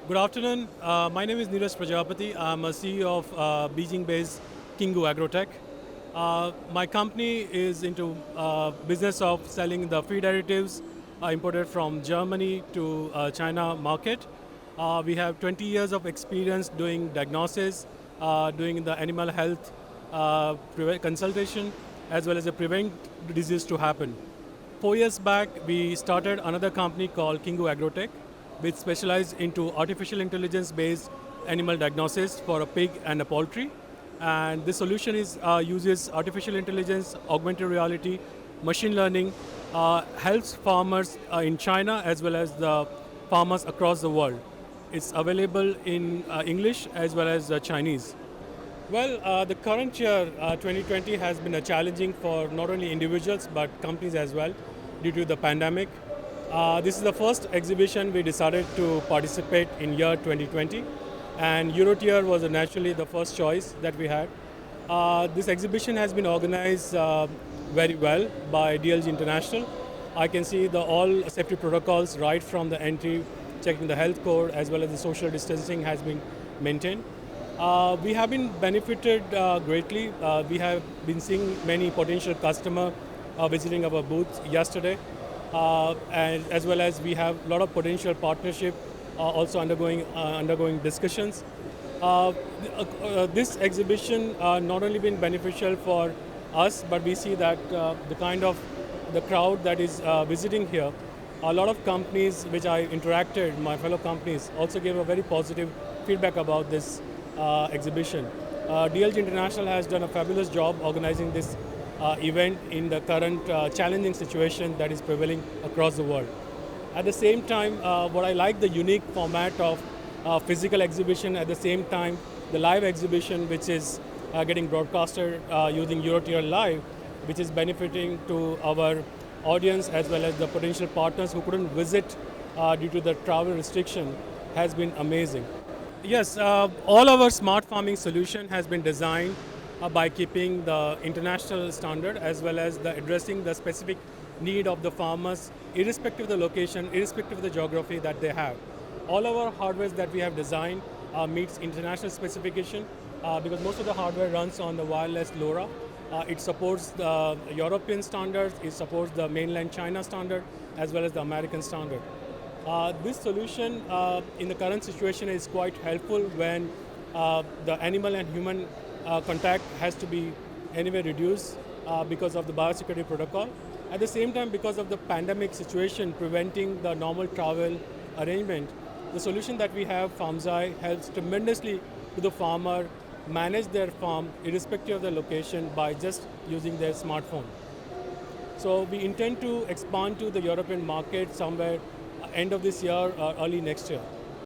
Good afternoon. My name is Neeraj Prajapati. I'm a CEO of Beijing-based Kingu Agrotech. My company is into business of selling the feed additives imported from Germany to China market. We have 20 years of experience doing diagnosis, doing the animal health consultation, as well as the prevent disease to happen. 4 years back, we started another company called Kingu Agrotech, which specialized into artificial intelligence-based animal diagnosis for a pig and a poultry. And this solution uses artificial intelligence, augmented reality, machine learning, helps farmers in China as well as the farmers across the world. It's available in English as well as Chinese. Well, the current year, 2020, has been a challenging for not only individuals but companies as well due to the pandemic. This is the first exhibition we decided to participate in year 2020, and Eurotier was naturally the first choice that we had. This exhibition has been organized very well by DLG International. I can see all safety protocols right from the entry, checking the health code as well as the social distancing has been maintained. We have been benefited greatly. We have been seeing many potential customers visiting our booth yesterday, and as well as we have a lot of potential partnership also undergoing discussions. This exhibition not only been beneficial for us, but we see that the crowd that is visiting here, a lot of companies which I interacted, my fellow companies, also gave a very positive feedback about this exhibition. DLG International has done a fabulous job organizing this event in the current challenging situation that is prevailing across the world. At the same time, what I like the unique format of physical exhibition, at the same time the live exhibition which is getting broadcasted using Eurotier Live, which is benefiting to our audience as well as the potential partners who couldn't visit due to the travel restriction, has been amazing. Yes, all our smart farming solution has been designed by keeping the international standard as well as addressing the specific need of the farmers, irrespective of the location, irrespective of the geography that they have. All our hardware that we have designed meets international specification because most of the hardware runs on the wireless LoRa. It supports the European standards, it supports the mainland China standard as well as the American standard. This solution in the current situation is quite helpful when the animal and human contact has to be anyway reduced because of the biosecurity protocol. At the same time, because of the pandemic situation preventing the normal travel arrangement, the solution that we have, FarmZai, helps tremendously to the farmer manage their farm irrespective of the location by just using their smartphone. So we intend to expand to the European market somewhere end of this year or early next year.